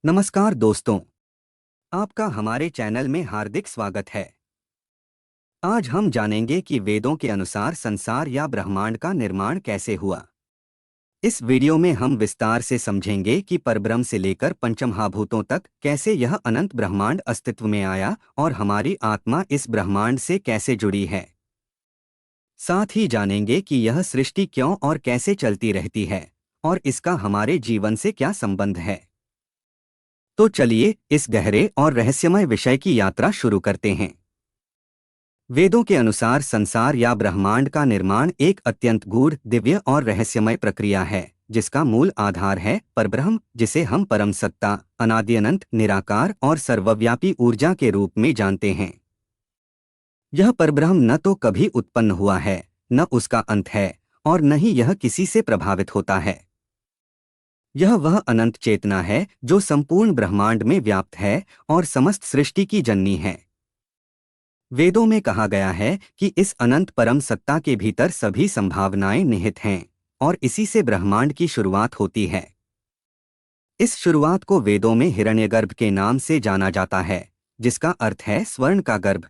नमस्कार दोस्तों, आपका हमारे चैनल में हार्दिक स्वागत है। आज हम जानेंगे कि वेदों के अनुसार संसार या ब्रह्मांड का निर्माण कैसे हुआ। इस वीडियो में हम विस्तार से समझेंगे कि परब्रह्म से लेकर पंचमहाभूतों तक कैसे यह अनंत ब्रह्मांड अस्तित्व में आया और हमारी आत्मा इस ब्रह्मांड से कैसे जुड़ी है। साथ ही जानेंगे कि यह सृष्टि क्यों और कैसे चलती रहती है और इसका हमारे जीवन से क्या संबंध है। तो चलिए इस गहरे और रहस्यमय विषय की यात्रा शुरू करते हैं। वेदों के अनुसार संसार या ब्रह्मांड का निर्माण एक अत्यंत गूढ़, दिव्य और रहस्यमय प्रक्रिया है, जिसका मूल आधार है परब्रह्म, जिसे हम परम सत्ता, अनादि अनंत, निराकार और सर्वव्यापी ऊर्जा के रूप में जानते हैं। यह परब्रह्म न तो कभी उत्पन्न हुआ है, न उसका अंत है, और न ही यह किसी से प्रभावित होता है। यह वह अनंत चेतना है जो संपूर्ण ब्रह्मांड में व्याप्त है और समस्त सृष्टि की जननी है। वेदों में कहा गया है कि इस अनंत परम सत्ता के भीतर सभी संभावनाएं निहित हैं और इसी से ब्रह्मांड की शुरुआत होती है। इस शुरुआत को वेदों में हिरण्यगर्भ के नाम से जाना जाता है, जिसका अर्थ है स्वर्ण का गर्भ।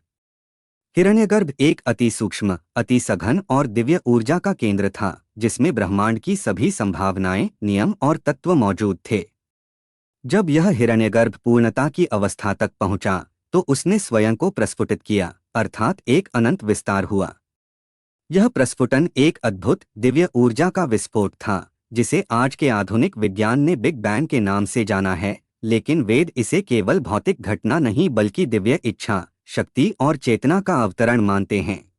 हिरण्यगर्भ एक अति सूक्ष्म, अति सघन और दिव्य ऊर्जा का केंद्र था, जिसमें ब्रह्मांड की सभी संभावनाएं, नियम और तत्व मौजूद थे। जब यह हिरण्यगर्भ पूर्णता की अवस्था तक पहुंचा, तो उसने स्वयं को प्रस्फुटित किया, अर्थात एक अनंत विस्तार हुआ। यह प्रस्फुटन एक अद्भुत, दिव्य ऊर्जा का विस्फोट था, जिसे आज के आधुनिक विज्ञान ने बिग बैंग के नाम से जाना है, लेकिन वेद इसे केवल भौतिक घटना नहीं बल्कि दिव्य इच्छा, शक्ति और चेतना का अवतरण मानते हैं।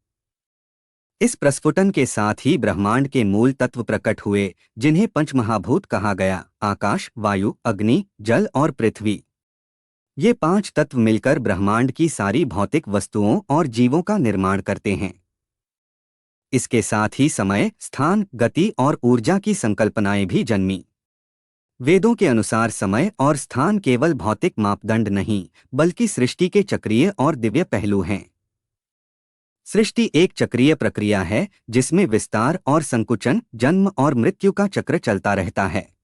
इस प्रस्फुटन के साथ ही ब्रह्मांड के मूल तत्व प्रकट हुए, जिन्हें पंचमहाभूत कहा गया: आकाश, वायु, अग्नि, जल और पृथ्वी। ये पांच तत्व मिलकर ब्रह्मांड की सारी भौतिक वस्तुओं और जीवों का निर्माण करते हैं। इसके साथ ही समय, स्थान, गति और ऊर्जा की संकल्पनाएं भी जन्मी। वेदों के अनुसार समय और स्थान केवल भौतिक मापदंड नहीं, बल्कि सृष्टि के चक्रीय और दिव्य पहलू हैं। सृष्टि एक चक्रीय प्रक्रिया है, जिसमें विस्तार और संकुचन, जन्म और मृत्यु का चक्र चलता रहता है।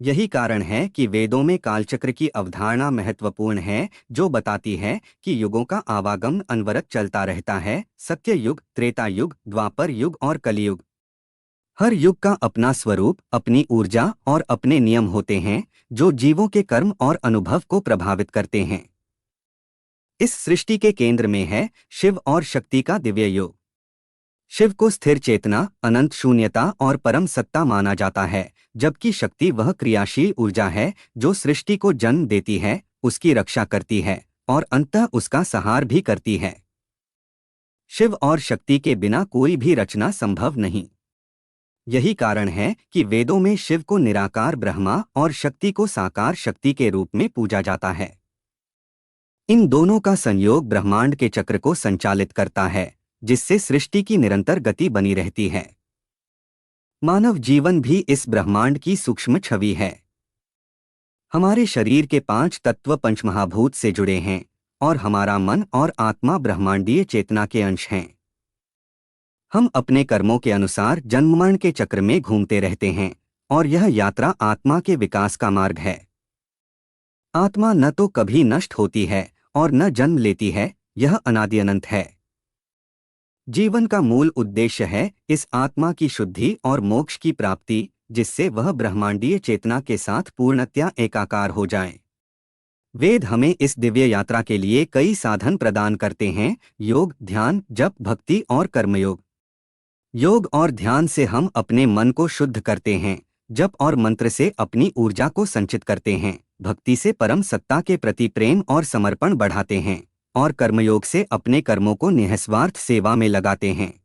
यही कारण है कि वेदों में कालचक्र की अवधारणा महत्वपूर्ण है, जो बताती है कि युगों का आवागमन अनवरत चलता रहता है: सत्य युग, त्रेता युग, द्वापर युग और कलियुग। हर युग का अपना स्वरूप, अपनी ऊर्जा और अपने नियम होते हैं, जो जीवों के कर्म और अनुभव को प्रभावित करते हैं। इस सृष्टि के केंद्र में है शिव और शक्ति का दिव्य योग। शिव को स्थिर चेतना, अनंत शून्यता और परम सत्ता माना जाता है, जबकि शक्ति वह क्रियाशील ऊर्जा है जो सृष्टि को जन्म देती है, उसकी रक्षा करती है और अंततः उसका संहार भी करती है। शिव और शक्ति के बिना कोई भी रचना संभव नहीं। यही कारण है कि वेदों में शिव को निराकार ब्रह्मा और शक्ति को साकार शक्ति के रूप में पूजा जाता है। इन दोनों का संयोग ब्रह्मांड के चक्र को संचालित करता है, जिससे सृष्टि की निरंतर गति बनी रहती है। मानव जीवन भी इस ब्रह्मांड की सूक्ष्म छवि है। हमारे शरीर के पांच तत्व पंचमहाभूत से जुड़े हैं और हमारा मन और आत्मा ब्रह्मांडीय चेतना के अंश हैं। हम अपने कर्मों के अनुसार जन्म-मरण के चक्र में घूमते रहते हैं और यह यात्रा आत्मा के विकास का मार्ग है। आत्मा न तो कभी नष्ट होती है और न जन्म लेती है, यह अनादि अनंत है। जीवन का मूल उद्देश्य है इस आत्मा की शुद्धि और मोक्ष की प्राप्ति, जिससे वह ब्रह्मांडीय चेतना के साथ पूर्णतया एकाकार हो जाए। वेद हमें इस दिव्य यात्रा के लिए कई साधन प्रदान करते हैं: योग, ध्यान, जप, भक्ति और कर्मयोग। योग और ध्यान से हम अपने मन को शुद्ध करते हैं, जप और मंत्र से अपनी ऊर्जा को संचित करते हैं, भक्ति से परम सत्ता के प्रति प्रेम और समर्पण बढ़ाते हैं और कर्मयोग से अपने कर्मों को निःस्वार्थ सेवा में लगाते हैं।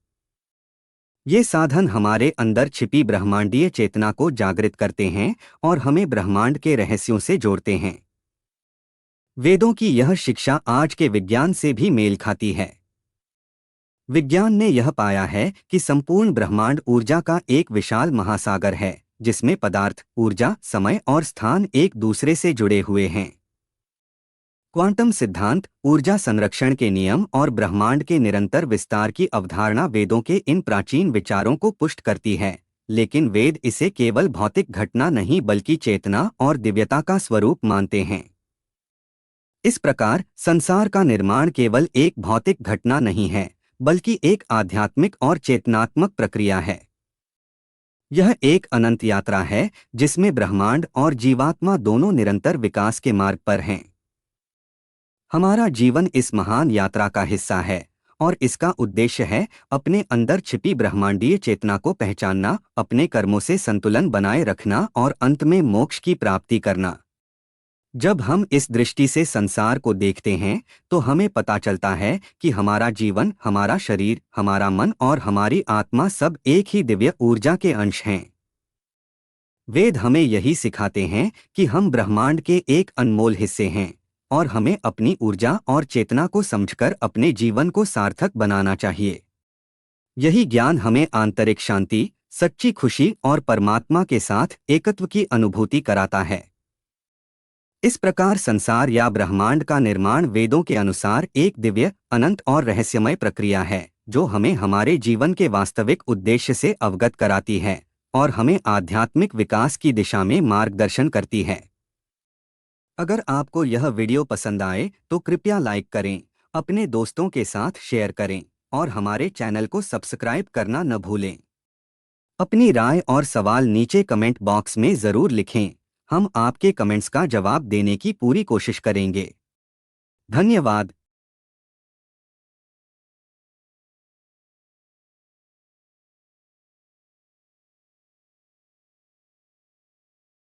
ये साधन हमारे अंदर छिपी ब्रह्मांडीय चेतना को जागृत करते हैं और हमें ब्रह्मांड के रहस्यों से जोड़ते हैं। वेदों की यह शिक्षा आज के विज्ञान से भी मेल खाती है। विज्ञान ने यह पाया है कि संपूर्ण ब्रह्मांड ऊर्जा का एक विशाल महासागर है, जिसमें पदार्थ, ऊर्जा, समय और स्थान एक दूसरे से जुड़े हुए हैं। क्वांटम सिद्धांत, ऊर्जा संरक्षण के नियम और ब्रह्मांड के निरंतर विस्तार की अवधारणा वेदों के इन प्राचीन विचारों को पुष्ट करती है। लेकिन वेद इसे केवल भौतिक घटना नहीं बल्कि चेतना और दिव्यता का स्वरूप मानते हैं। इस प्रकार संसार का निर्माण केवल एक भौतिक घटना नहीं है, बल्कि एक आध्यात्मिक और चेतनात्मक प्रक्रिया है। यह एक अनंत यात्रा है जिसमें ब्रह्मांड और जीवात्मा दोनों निरंतर विकास के मार्ग पर हैं। हमारा जीवन इस महान यात्रा का हिस्सा है और इसका उद्देश्य है अपने अंदर छिपी ब्रह्मांडीय चेतना को पहचानना, अपने कर्मों से संतुलन बनाए रखना और अंत में मोक्ष की प्राप्ति करना। जब हम इस दृष्टि से संसार को देखते हैं तो हमें पता चलता है कि हमारा जीवन, हमारा शरीर, हमारा मन और हमारी आत्मा सब एक ही दिव्य ऊर्जा के अंश हैं। वेद हमें यही सिखाते हैं कि हम ब्रह्मांड के एक अनमोल हिस्से हैं और हमें अपनी ऊर्जा और चेतना को समझकर अपने जीवन को सार्थक बनाना चाहिए। यही ज्ञान हमें आंतरिक शांति, सच्ची खुशी और परमात्मा के साथ एकत्व की अनुभूति कराता है। इस प्रकार संसार या ब्रह्मांड का निर्माण वेदों के अनुसार एक दिव्य, अनंत और रहस्यमय प्रक्रिया है जो हमें हमारे जीवन के वास्तविक उद्देश्य से अवगत कराती है और हमें आध्यात्मिक विकास की दिशा में मार्गदर्शन करती है। अगर आपको यह वीडियो पसंद आए तो कृपया लाइक करें, अपने दोस्तों के साथ शेयर करें और हमारे चैनल को सब्सक्राइब करना न भूलें। अपनी राय और सवाल नीचे कमेंट बॉक्स में ज़रूर लिखें। हम आपके कमेंट्स का जवाब देने की पूरी कोशिश करेंगे। धन्यवाद।